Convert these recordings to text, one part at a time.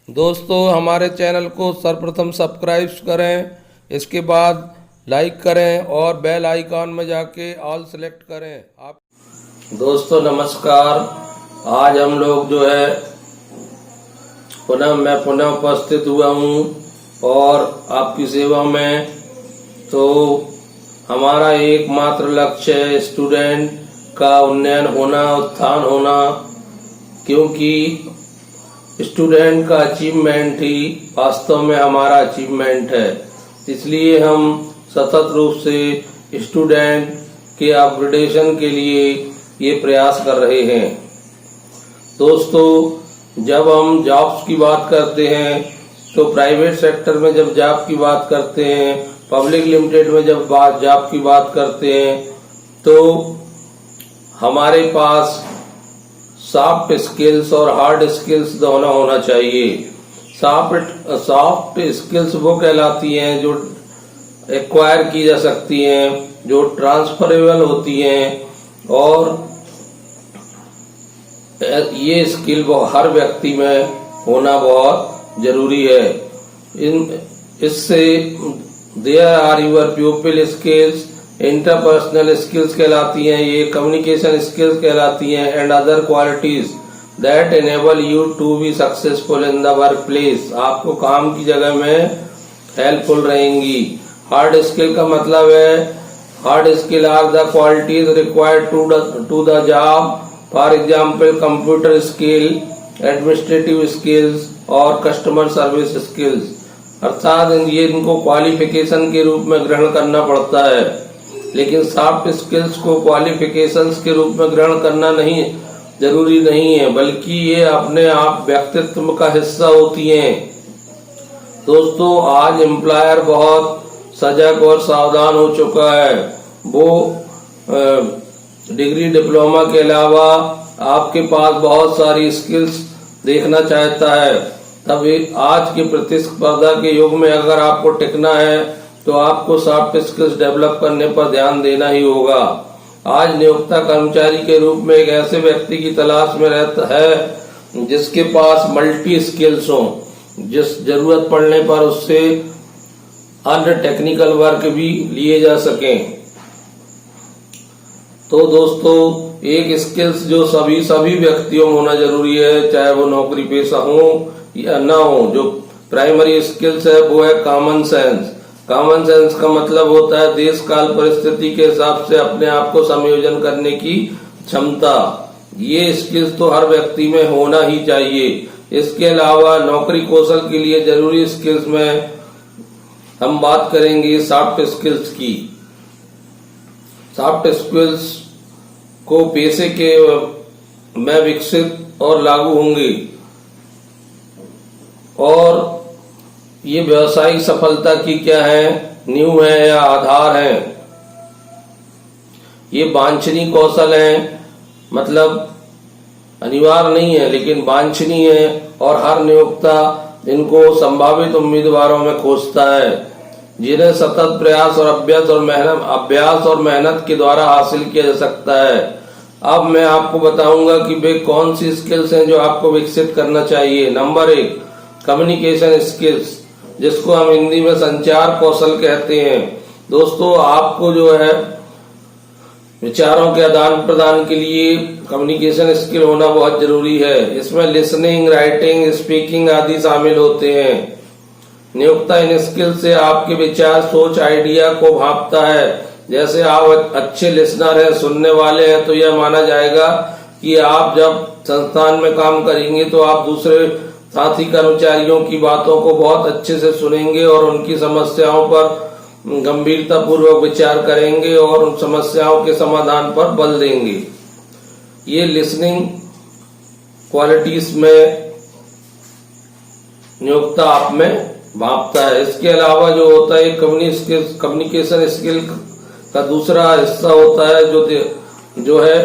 दोस्तों हमारे चैनल को सर्वप्रथम सब्सक्राइब करें, इसके बाद लाइक करें और बेल आइकॉन में जाके ऑल सेलेक्ट करें। आप दोस्तों नमस्कार। आज हम लोग जो है पुनः उपस्थित हुआ हूँ और आपकी सेवा में। तो हमारा एकमात्र लक्ष्य है स्टूडेंट का उन्नयन होना, उत्थान होना, क्योंकि स्टूडेंट का अचीवमेंट ही वास्तव में हमारा अचीवमेंट है। इसलिए हम सतत रूप से स्टूडेंट के अपग्रेडेशन के लिए ये प्रयास कर रहे हैं। दोस्तों जब हम जॉब्स की बात करते हैं तो प्राइवेट सेक्टर में जब जॉब की बात करते हैं, पब्लिक लिमिटेड में जब जॉब की बात करते हैं, तो हमारे पास सॉफ्ट स्किल्स और हार्ड स्किल्स दोनों होना चाहिए। सॉफ्ट स्किल्स वो कहलाती हैं जो एक्वायर की जा सकती हैं, जो ट्रांसफरेबल होती हैं, और ये स्किल हर व्यक्ति में होना बहुत जरूरी है। इससे there are your people skills, interpersonal skills कहलाती हैं, ये कम्युनिकेशन स्किल्स कहलाती हैं, and other qualities that enable you to be successful in the work place. आपको काम की जगह में हेल्पफुल रहेंगी। हार्ड स्किल का मतलब है hard skill are the qualities required to the job, for example computer skill, administrative skills और कस्टमर सर्विस स्किल्स। अर्थात ये इनको क्वालिफिकेशन के रूप में ग्रहण करना पड़ता है, लेकिन सॉफ्ट स्किल्स को क्वालिफिकेशंस के रूप में ग्रहण करना नहीं जरूरी नहीं है, बल्कि ये अपने आप व्यक्तित्व का हिस्सा होती हैं। दोस्तों आज एम्प्लॉयर बहुत सजग और सावधान हो चुका है। वो डिग्री डिप्लोमा के अलावा आपके पास बहुत सारी स्किल्स देखना चाहता है। तभी आज के प्रतिस्पर्धा के युग में अगर आपको टिकना है तो आपको सॉफ्ट स्किल्स डेवलप करने पर ध्यान देना ही होगा। आज नियोक्ता कर्मचारी के रूप में एक ऐसे व्यक्ति की तलाश में रहता है जिसके पास मल्टी स्किल्स हो, जिस जरूरत पड़ने पर उससे अन्य टेक्निकल वर्क भी लिए जा सकें। तो दोस्तों एक स्किल्स जो सभी व्यक्तियों में होना जरूरी है, चाहे वो नौकरी पेशा हो या ना हो। जो प्राइमरी स्किल्स है वो है कॉमन सेंस। कॉमन सेंस का मतलब होता है देश काल परिस्थिति के हिसाब से अपने आप को समायोजन करने की क्षमता। ये स्किल्स तो हर व्यक्ति में होना ही चाहिए। इसके अलावा नौकरी कौशल के लिए जरूरी स्किल्स में हम बात करेंगे सॉफ्ट स्किल्स की। सॉफ्ट स्किल्स को पेशे के में विकसित और लागू होंगे, और ये व्यवसायिक सफलता की क्या है, नींव है या आधार है। ये वांछनीय कौशल है, मतलब अनिवार्य नहीं है लेकिन वांछनीय है, और हर नियोक्ता इनको संभावित उम्मीदवारों में खोजता है, जिन्हें सतत प्रयास और अभ्यास और मेहनत के द्वारा हासिल किया जा सकता है। अब मैं आपको बताऊंगा कि वे कौन सी स्किल्स हैं जो आपको विकसित करना चाहिए। नंबर 1 कम्युनिकेशन स्किल्स, जिसको हम हिंदी में संचार कौशल कहते हैं। दोस्तों आपको जो है विचारों के आदान प्रदान के लिए कम्युनिकेशन स्किल होना बहुत जरूरी है। इसमें लिसनिंग, राइटिंग, स्पीकिंग आदि शामिल होते हैं। नियोक्ता इन स्किल से आपके विचार, सोच, आइडिया को भांपता है। जैसे आप अच्छे लिसनर हैं, सुनने वाले हैं, तो यह माना जाएगा कि आप जब संस्थान में काम करेंगे तो आप दूसरे साथी कर्मचारियों की बातों को बहुत अच्छे से सुनेंगे और उनकी समस्याओं पर गंभीरता पूर्वक विचार करेंगे और उन समस्याओं के समाधान पर बल देंगे। ये लिसनिंग क्वालिटीज में नियोक्ता आप में भांपता है। इसके अलावा जो होता है कम्युनिकेशन स्किल का दूसरा हिस्सा होता है जो है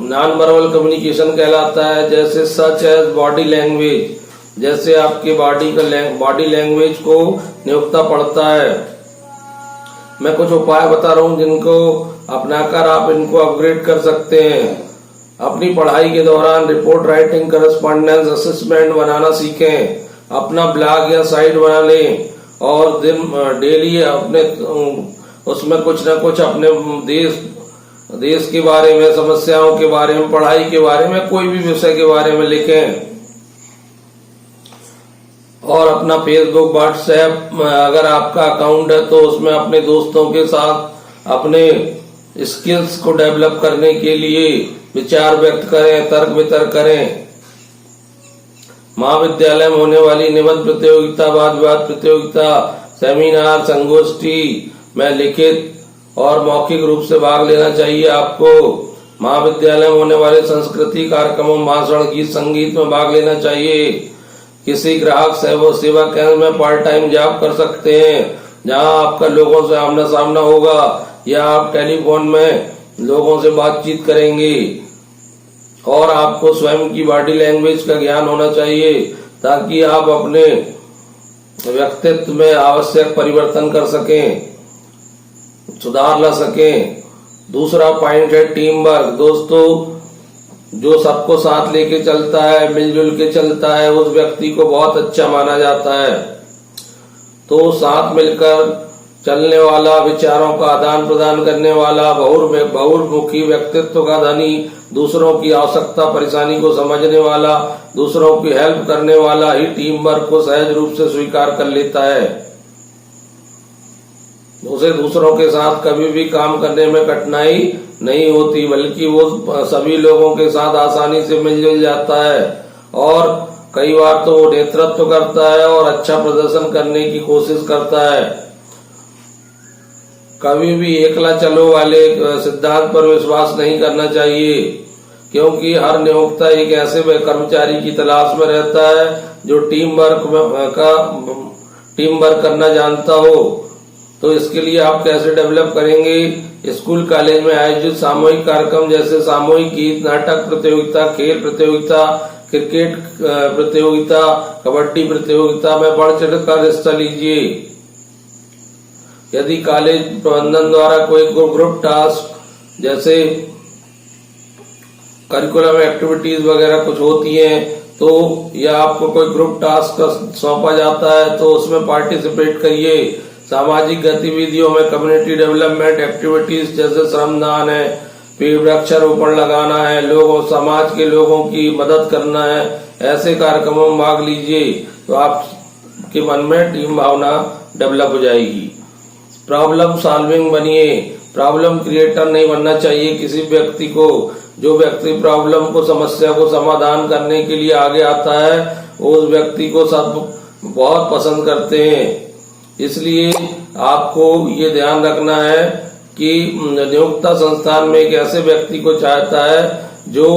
नॉन वर्बल कम्युनिकेशन कहलाता है। जैसे सच एज बॉडी लैंग्वेज, जैसे आपके बॉडी लैंग्वेज को नियोक्ता पढ़ता है। मैं कुछ उपाय बता रहा हूँ जिनको अपनाकर आप इनको अपग्रेड कर सकते हैं। अपनी पढ़ाई के दौरान रिपोर्ट राइटिंग, करस्पॉन्डेंस, असेसमेंट बनाना सीखें। अपना ब्लॉग या साइट बना लें और डेली अपने उसमें कुछ ना कुछ अपने देश के बारे में, समस्याओं के बारे में, पढ़ाई के बारे में, कोई भी विषय के बारे में लिखें। और अपना फेसबुक, व्हाट्सएप अगर आपका अकाउंट है तो उसमें अपने दोस्तों के साथ अपने स्किल्स को डेवलप करने के लिए विचार व्यक्त करें, तर्क वितर्क करें। महाविद्यालय में होने वाली निबंध प्रतियोगिता, वाद विवाद प्रतियोगिता, सेमिनार, संगोष्ठी में लिखित और मौखिक रूप से भाग लेना चाहिए आपको। महाविद्यालय में होने वाले संस्कृति कार्यक्रमों, भाषण, गीत, संगीत में भाग लेना चाहिए। किसी ग्राहक सेवा केंद्र में पार्ट टाइम जॉब कर सकते हैं, जहां आपका लोगों से आमना सामना होगा, या आप टेलीफोन में लोगों से बातचीत करेंगे। और आपको स्वयं की बॉडी लैंग्वेज का ज्ञान होना चाहिए ताकि आप अपने व्यक्तित्व में आवश्यक परिवर्तन कर सकें, सुधार ला सकें। दूसरा पॉइंट है टीम वर्क। दोस्तों, जो सबको साथ लेके चलता है, मिलजुल के चलता है, उस व्यक्ति को बहुत अच्छा माना जाता है। तो साथ मिलकर चलने वाला, विचारों का आदान प्रदान करने वाला, बहुमुखी व्यक्तित्व का धनी, दूसरों की आवश्यकता परेशानी को समझने वाला, दूसरों की हेल्प करने वाला ही टीम वर्क को सहज रूप से स्वीकार कर लेता है। उसे दूसरों के साथ कभी भी काम करने में कठिनाई नहीं होती, बल्कि वो सभी लोगों के साथ आसानी से मिलजुल जाता है। और कई बार तो वो नेतृत्व करता है और अच्छा प्रदर्शन करने की कोशिश करता है। कभी भी एकला चलो वाले सिद्धांत पर विश्वास नहीं करना चाहिए, क्योंकि हर नियोक्ता एक ऐसे कर्मचारी की तलाश में रहता है जो टीम वर्क करना जानता हो। तो इसके लिए आप कैसे डेवलप करेंगे? स्कूल कॉलेज में आयोजित सामूहिक कार्यक्रम जैसे सामूहिक गीत, नाटक प्रतियोगिता, खेल प्रतियोगिता, क्रिकेट प्रतियोगिता, कबड्डी प्रतियोगिता में बढ़ चढ़ कर हिस्सा लीजिए। यदि कॉलेज प्रबंधन द्वारा कोई ग्रुप टास्क जैसे करिकुलम एक्टिविटीज वगैरह कुछ होती हैं, तो या आपको कोई ग्रुप टास्क सौंपा जाता है तो उसमें पार्टिसिपेट करिए। सामाजिक गतिविधियों में कम्युनिटी डेवलपमेंट एक्टिविटीज जैसे श्रमदान है, पेड़ वृक्षारोपण लगाना है, समाज के लोगों की मदद करना है, ऐसे कार्यक्रमों में भाग लीजिए। तो आपके मन में टीम भावना डेवलप हो जाएगी। प्रॉब्लम सॉल्विंग बनिए, प्रॉब्लम क्रिएटर नहीं बनना चाहिए किसी व्यक्ति को। जो व्यक्ति प्रॉब्लम को, समस्या को समाधान करने के लिए आगे आता है, उस व्यक्ति को सब बहुत पसंद करते हैं। इसलिए आपको ये ध्यान रखना है कि नियोक्ता संस्थान में एक ऐसे व्यक्ति को चाहता है जो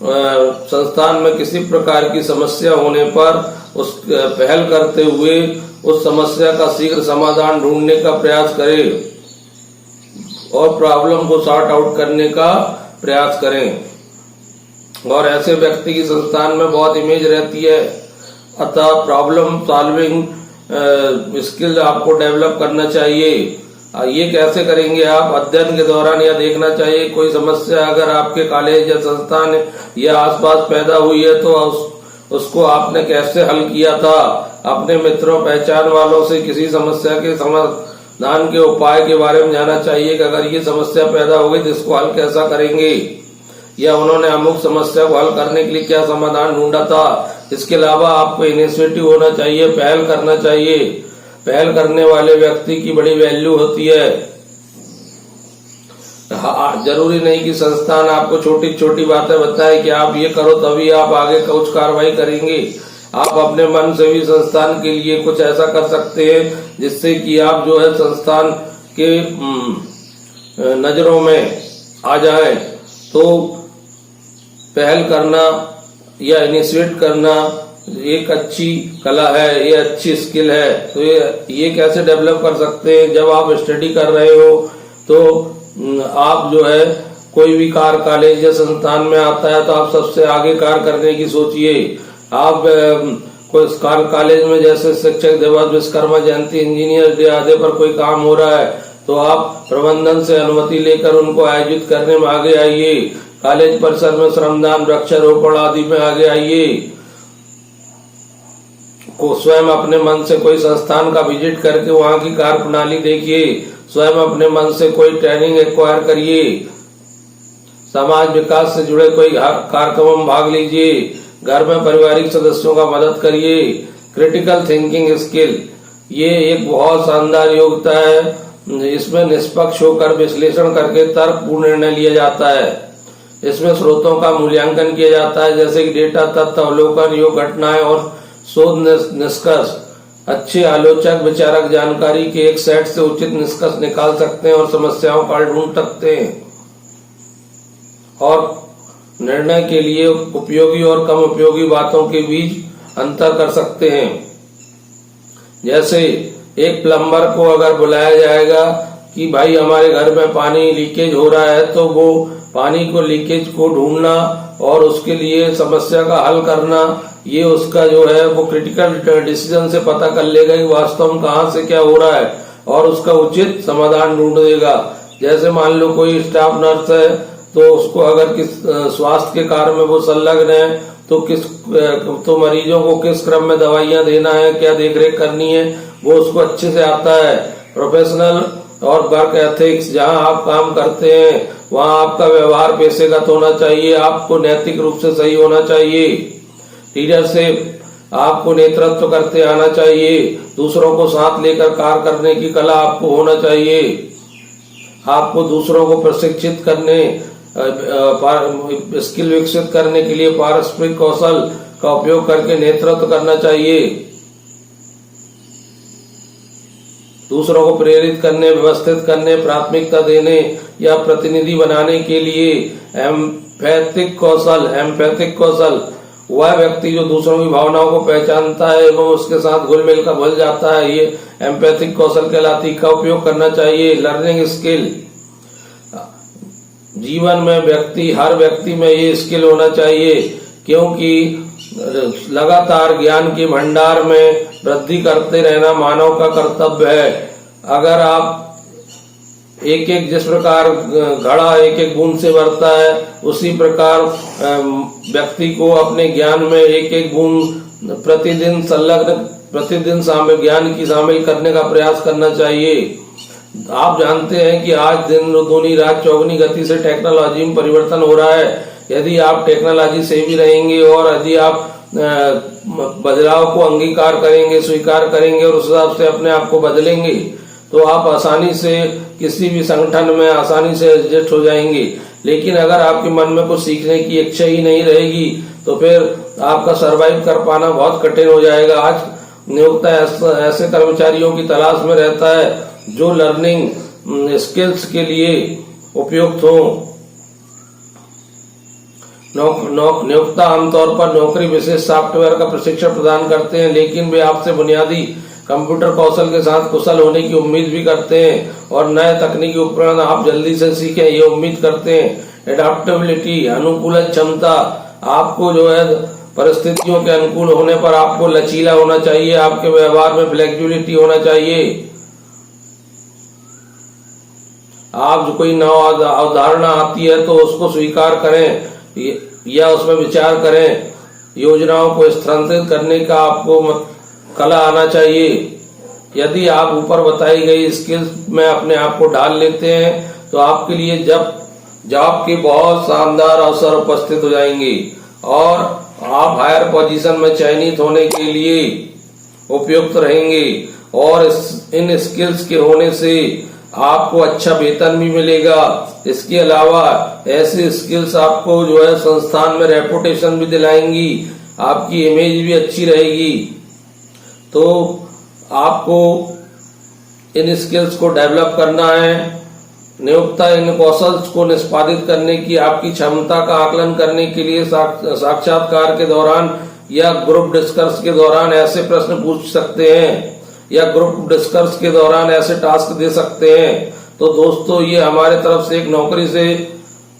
संस्थान में किसी प्रकार की समस्या होने पर उस पहल करते हुए उस समस्या का शीघ्र समाधान ढूंढने का प्रयास करे और प्रॉब्लम को सॉर्ट आउट करने का प्रयास करें। और ऐसे व्यक्ति की संस्थान में बहुत इमेज रहती है। अतः प्रॉब्लम सॉल्विंग स्किल आपको डेवलप करना चाहिए। ये कैसे करेंगे आप? अध्ययन के दौरान यह देखना चाहिए कोई समस्या अगर आपके कॉलेज या संस्थान या आसपास पैदा हुई है तो उसको आपने कैसे हल किया था। अपने मित्रों, पहचान वालों से किसी समस्या के समाधान के उपाय के बारे में जानना चाहिए कि अगर ये समस्या पैदा हो गई तो इसको हल कैसा करेंगे, या उन्होंने अमुक समस्या को हल करने के लिए क्या समाधान ढूंढा था। इसके अलावा आपको इनिशिएटिव होना चाहिए, पहल करना चाहिए। पहल करने वाले व्यक्ति की बड़ी वैल्यू होती है। जरूरी नहीं कि संस्थान आपको छोटी छोटी बातें बताए कि आप ये करो तभी आप आगे कुछ कार्रवाई करेंगे। आप अपने मन से भी संस्थान के लिए कुछ ऐसा कर सकते हैं जिससे कि आप जो है संस्थान के नजरों में आ जाएं। तो पहल करना या इनिशिएट करना एक अच्छी कला है, ये अच्छी स्किल है। तो ये कैसे डेवलप कर सकते हैं? जब आप स्टडी कर रहे हो तो आप जो है कोई भी कार्य कॉलेज या संस्थान में आता है तो आप सबसे आगे कार्य करने की सोचिए। आप कोई कार्य कॉलेज में जैसे शिक्षक दिवस, विश्वकर्मा जयंती, इंजीनियर डे आदि पर कोई काम हो रहा है तो आप प्रबंधन से अनुमति लेकर उनको आयोजित करने में आगे आइए। कॉलेज परिसर में श्रमदान, वृक्षारोपण आदि में आगे आइए। को स्वयं अपने मन से कोई संस्थान का विजिट करके वहाँ की कार्य प्रणाली देखिए, स्वयं अपने मन से कोई ट्रेनिंग एक्वायर करिए, समाज विकास से जुड़े कोई कार्यक्रमों में भाग लीजिए, घर में पारिवारिक सदस्यों का मदद करिए। क्रिटिकल थिंकिंग स्किल, ये एक बहुत शानदार योग्यता है। इसमें निष्पक्ष होकर विश्लेषण करके तर्कपूर्ण निर्णय लिया जाता है। इसमें स्रोतों का मूल्यांकन किया जाता है, जैसे कि डेटा, तथ्य, अवलोकन, योग घटनाएं और शोध निष्कर्ष। अच्छे आलोचक विचारक जानकारी के एक सेट से उचित निष्कर्ष निकाल सकते हैं और समस्याओं का हल ढूंढ सकते हैं और निर्णय के लिए उपयोगी और कम उपयोगी बातों के बीच अंतर कर सकते हैं। जैसे एक प्लम्बर को अगर बुलाया जाएगा कि भाई हमारे घर में पानी लीकेज हो रहा है, तो वो पानी को लीकेज को ढूंढना और उसके लिए समस्या का हल करना, ये उसका जो है वो क्रिटिकल डिसीजन से पता कर लेगा कि वास्तव में कहाँ से क्या हो रहा है और उसका उचित समाधान ढूंढ देगा। जैसे मान लो कोई स्टाफ नर्स है, तो उसको अगर किस स्वास्थ्य के कार्य में वो संलग्न है, तो मरीजों को किस क्रम में दवाइयां देना है, क्या देखरेख करनी है, वो उसको अच्छे से आता है। प्रोफेशनल और वर्क एथिक्स, जहां आप काम करते हैं वहां आपका व्यवहार पेशेगत होना चाहिए, आपको नैतिक रूप से सही होना चाहिए। लीडरशिप, आपको नेतृत्व करते आना चाहिए, दूसरों को साथ लेकर कार्य करने की कला आपको होना चाहिए। आपको दूसरों को प्रशिक्षित करने, स्किल विकसित करने के लिए पारस्परिक कौशल का उपयोग करके नेतृत्व करना चाहिए। दूसरों को प्रेरित करने, व्यवस्थित करने, प्राथमिकता देने या प्रतिनिधि बनाने के लिए एम्पैथिक कौशल, वह व्यक्ति जो दूसरों की भावनाओं को पहचानता है एवं उसके साथ घुल मिल कर भुल जाता है, ये एम्पैथिक कौशल कहलाती का उपयोग करना चाहिए। लर्निंग स्किल, जीवन में हर व्यक्ति में ये स्किल होना चाहिए, क्योंकि लगातार ज्ञान के भंडार में वृद्धि करते रहना मानव का कर्तव्य है। अगर आप जिस प्रकार घड़ा एक बूंद से भरता है, उसी प्रकार व्यक्ति को अपने ज्ञान में एक बूंद प्रतिदिन ज्ञान की शामिल करने का प्रयास करना चाहिए। आप जानते हैं कि आज दिन दूनी रात चौगुनी गति से टेक्नोलॉजी में परिवर्तन हो रहा है। यदि आप टेक्नोलॉजी से भी रहेंगे और यदि आप बदलाव को अंगीकार करेंगे, स्वीकार करेंगे और उस हिसाब से अपने आप को बदलेंगे, तो आप आसानी से किसी भी संगठन में आसानी से एडजस्ट हो जाएंगे। लेकिन अगर आपके मन में कुछ सीखने की इच्छा ही नहीं रहेगी, तो फिर आपका सरवाइव कर पाना बहुत कठिन हो जाएगा। आज नियोक्ता ऐसे कर्मचारियों की तलाश में रहता है जो लर्निंग स्किल्स के लिए उपयुक्त हो। नियोक्ता आमतौर पर नौकरी विशेष सॉफ्टवेयर का प्रशिक्षण प्रदान करते हैं, लेकिन वे आपसे बुनियादी कंप्यूटर कौशल के साथ कुशल होने की उम्मीद भी करते हैं और नए तकनीकी उपकरण आप जल्दी से सीखें, ये उम्मीद करते हैं। एडाप्टेबिलिटी, अनुकूलन क्षमता, आपको जो है परिस्थितियों के अनुकूल होने पर आपको लचीला होना चाहिए, आपके व्यवहार में फ्लेक्सिबिलिटी होना चाहिए। आप जो कोई नव अवधारणा आती है तो उसको स्वीकार करें या उसमें विचार करें। योजनाओं को स्थानांतरित करने का आपको कला आना चाहिए। यदि आप ऊपर बताई गई स्किल्स में अपने आप को ढाल लेते हैं, तो आपके लिए जॉब के बहुत शानदार अवसर उपस्थित हो जाएंगे और आप हायर पोजीशन में चयनित होने के लिए उपयुक्त रहेंगे। और इन स्किल्स के होने से आपको अच्छा वेतन भी मिलेगा। इसके अलावा ऐसे स्किल्स आपको जो है संस्थान में रेपुटेशन भी दिलाएंगी, आपकी इमेज भी अच्छी रहेगी। तो आपको इन स्किल्स को डेवलप करना है। नियोक्ता इन कौशल को निष्पादित करने की आपकी क्षमता का आकलन करने के लिए साक्षात्कार के दौरान या ग्रुप डिस्कस के दौरान ऐसे प्रश्न पूछ सकते हैं या ग्रुप डिस्कस के दौरान ऐसे टास्क दे सकते हैं। तो दोस्तों, ये हमारे तरफ से एक नौकरी से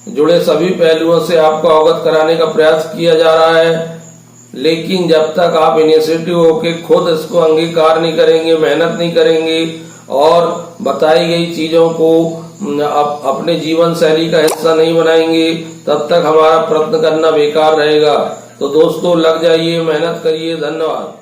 जुड़े सभी पहलुओं से आपको अवगत कराने का प्रयास किया जा रहा है। लेकिन जब तक आप इनिशिएटिव होके खुद इसको अंगीकार नहीं करेंगे, मेहनत नहीं करेंगे और बताई गई चीजों को अपने जीवन शैली का हिस्सा नहीं बनाएंगे, तब तक हमारा प्रयत्न करना बेकार रहेगा। तो दोस्तों, लग जाइए, मेहनत करिए। धन्यवाद।